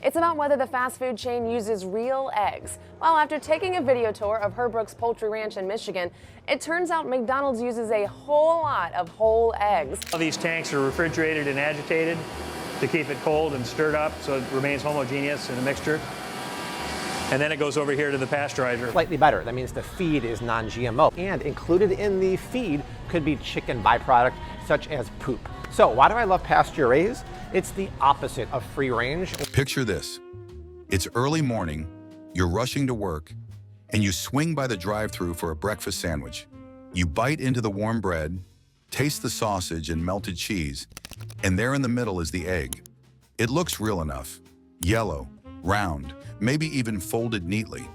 It's about whether the fast food chain uses real eggs. Well, after taking a video tour of Herbrook's Poultry Ranch in Michigan, it turns out McDonald's uses a whole lot of whole eggs. All these tanks are refrigerated and agitated to keep it cold and stirred up so it remains homogeneous in the mixture. And then it goes over here to the pasteurizer. Slightly better. That means the feed is non-GMO. And included in the feed could be chicken byproduct such as poop. So why do I love pasture raised? It's the opposite of free range. Picture this. It's early morning, you're rushing to work, and you swing by the drive-thru for a breakfast sandwich. You bite into the warm bread, taste the sausage and melted cheese, and there in the middle is the egg. It looks real enough. Yellow, round, maybe even folded neatly.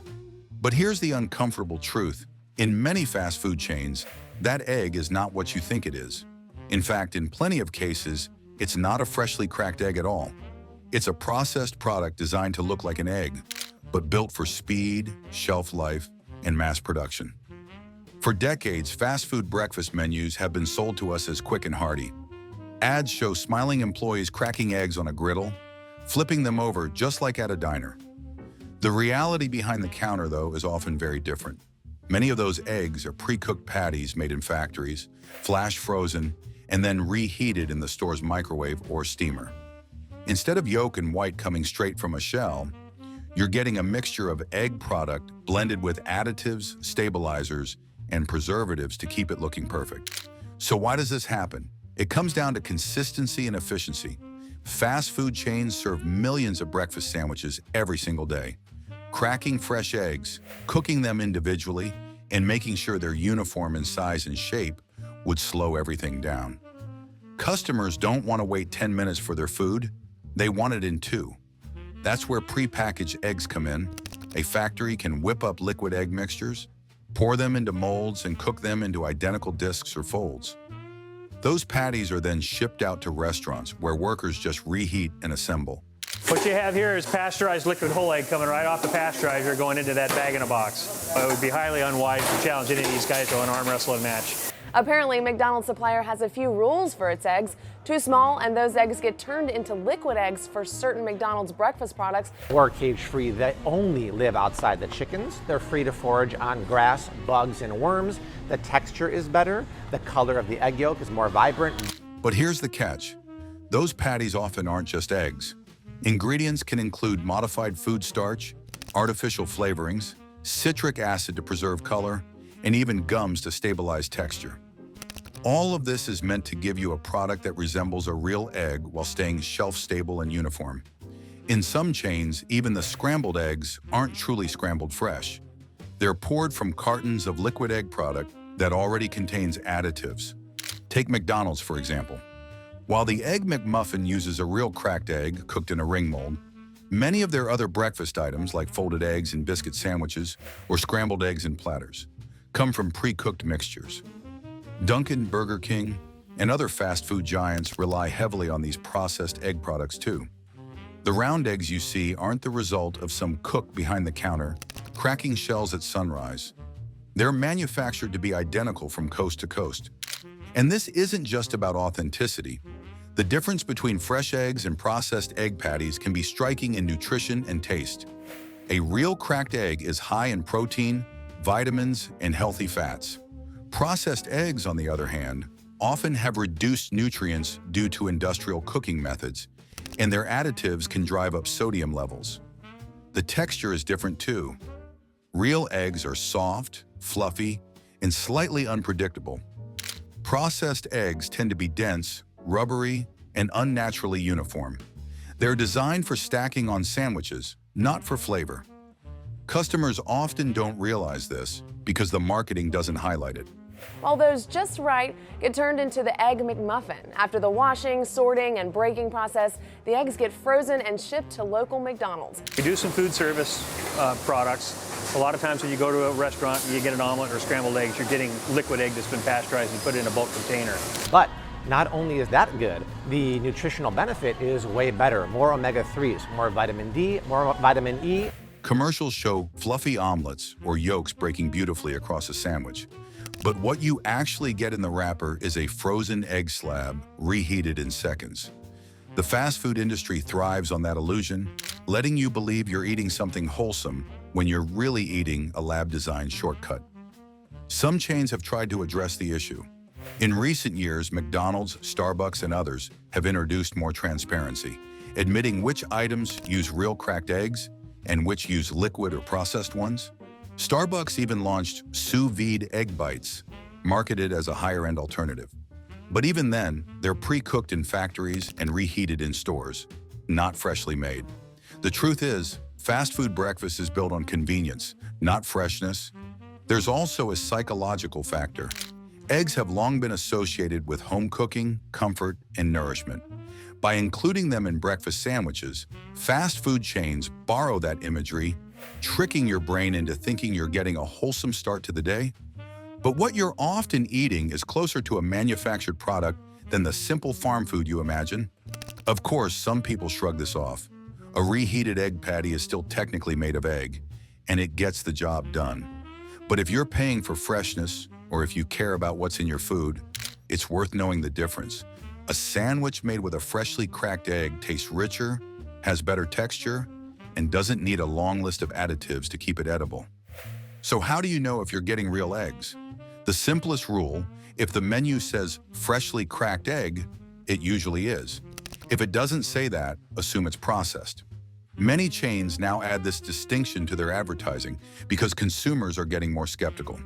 But here's the uncomfortable truth. In many fast food chains, that egg is not what you think it is. In fact, in plenty of cases, it's not a freshly cracked egg at all. It's a processed product designed to look like an egg, but built for speed, shelf life, and mass production. For decades, fast food breakfast menus have been sold to us as quick and hearty. Ads show smiling employees cracking eggs on a griddle, flipping them over just like at a diner. The reality behind the counter, though, is often very different. Many of those eggs are pre-cooked patties made in factories, flash frozen, and then reheated in the store's microwave or steamer. Instead of yolk and white coming straight from a shell, you're getting a mixture of egg product blended with additives, stabilizers, and preservatives to keep it looking perfect. So why does this happen? It comes down to consistency and efficiency. Fast food chains serve millions of breakfast sandwiches every single day. Cracking fresh eggs, cooking them individually, and making sure they're uniform in size and shape would slow everything down. Customers don't want to wait 10 minutes for their food. They want it in 2. That's where prepackaged eggs come in. A factory can whip up liquid egg mixtures, pour them into molds, and cook them into identical discs or folds. Those patties are then shipped out to restaurants where workers just reheat and assemble. What you have here is pasteurized liquid whole egg coming right off the pasteurizer going into that bag in a box. It would be highly unwise to challenge any of these guys to an arm wrestle and match. Apparently, McDonald's supplier has a few rules for its eggs. Too small, and those eggs get turned into liquid eggs for certain McDonald's breakfast products. Or cage-free, they only live outside the chickens. They're free to forage on grass, bugs, and worms. The texture is better. The color of the egg yolk is more vibrant. But here's the catch. Those patties often aren't just eggs. Ingredients can include modified food starch, artificial flavorings, citric acid to preserve color, and even gums to stabilize texture. All of this is meant to give you a product that resembles a real egg while staying shelf-stable and uniform. In some chains, even the scrambled eggs aren't truly scrambled fresh. They're poured from cartons of liquid egg product that already contains additives. Take McDonald's, for example. While the Egg McMuffin uses a real cracked egg cooked in a ring mold, many of their other breakfast items, like folded eggs in biscuit sandwiches or scrambled eggs in platters, come from pre-cooked mixtures. Dunkin, Burger King, and other fast food giants rely heavily on these processed egg products too. The round eggs you see aren't the result of some cook behind the counter cracking shells at sunrise. They're manufactured to be identical from coast to coast. And this isn't just about authenticity. The difference between fresh eggs and processed egg patties can be striking in nutrition and taste. A real cracked egg is high in protein, vitamins, and healthy fats. Processed eggs, on the other hand, often have reduced nutrients due to industrial cooking methods, and their additives can drive up sodium levels. The texture is different too. Real eggs are soft, fluffy, and slightly unpredictable. Processed eggs tend to be dense, rubbery, and unnaturally uniform. They're designed for stacking on sandwiches, not for flavor. Customers often don't realize this because the marketing doesn't highlight it. While those just right get turned into the Egg McMuffin. After the washing, sorting, and breaking process, the eggs get frozen and shipped to local McDonald's. We do some food service products. A lot of times when you go to a restaurant and you get an omelet or scrambled eggs, you're getting liquid egg that's been pasteurized and put in a bulk container. But not only is that good, the nutritional benefit is way better. More omega-3s, more vitamin D, more vitamin E. Commercials show fluffy omelets or yolks breaking beautifully across a sandwich. But what you actually get in the wrapper is a frozen egg slab reheated in seconds. The fast food industry thrives on that illusion. letting you believe you're eating something wholesome when you're really eating a lab-designed shortcut. Some chains have tried to address the issue. In recent years, McDonald's, Starbucks, and others have introduced more transparency, admitting which items use real cracked eggs and which use liquid or processed ones. Starbucks even launched sous vide egg bites, marketed as a higher-end alternative. But even then, they're pre-cooked in factories and reheated in stores, not freshly made. The truth is, fast food breakfast is built on convenience, not freshness. There's also a psychological factor. Eggs have long been associated with home cooking, comfort, and nourishment. By including them in breakfast sandwiches, fast food chains borrow that imagery, tricking your brain into thinking you're getting a wholesome start to the day. But what you're often eating is closer to a manufactured product than the simple farm food you imagine. Of course, some people shrug this off. A reheated egg patty is still technically made of egg, and it gets the job done. But if you're paying for freshness, or if you care about what's in your food, it's worth knowing the difference. A sandwich made with a freshly cracked egg tastes richer, has better texture, and doesn't need a long list of additives to keep it edible. So how do you know if you're getting real eggs? The simplest rule, if the menu says freshly cracked egg, it usually is. If it doesn't say that, assume it's processed. Many chains now add this distinction to their advertising because consumers are getting more skeptical.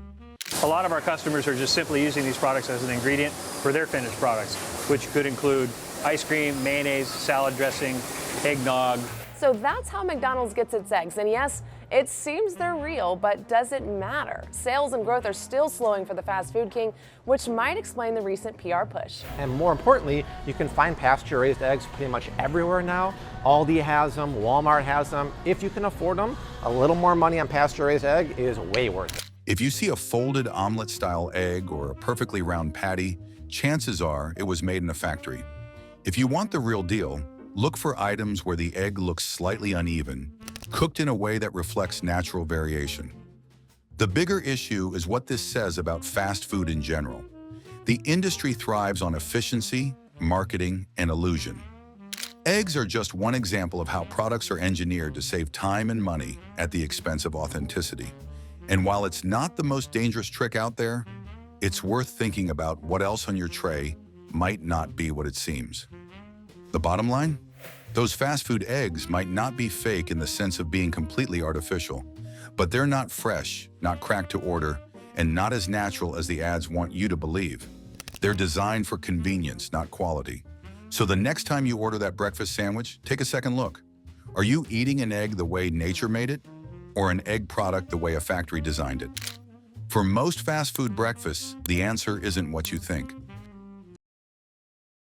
A lot of our customers are just simply using these products as an ingredient for their finished products, which could include ice cream, mayonnaise, salad dressing, eggnog. So that's how McDonald's gets its eggs. And yes, it seems they're real, but does it matter? Sales and growth are still slowing for the fast food king, which might explain the recent PR push. And more importantly, you can find pasture-raised eggs pretty much everywhere now. Aldi has them, Walmart has them. If you can afford them, a little more money on pasture-raised egg is way worth it. If you see a folded omelet-style egg or a perfectly round patty, chances are it was made in a factory. If you want the real deal, look for items where the egg looks slightly uneven, cooked in a way that reflects natural variation. The bigger issue is what this says about fast food in general. The industry thrives on efficiency, marketing, and illusion. Eggs are just one example of how products are engineered to save time and money at the expense of authenticity. And while it's not the most dangerous trick out there, it's worth thinking about what else on your tray might not be what it seems. The bottom line? Those fast food eggs might not be fake in the sense of being completely artificial, but they're not fresh, not cracked to order, and not as natural as the ads want you to believe. They're designed for convenience, not quality. So the next time you order that breakfast sandwich, take a second look. Are you eating an egg the way nature made it, or an egg product the way a factory designed it? For most fast food breakfasts, the answer isn't what you think.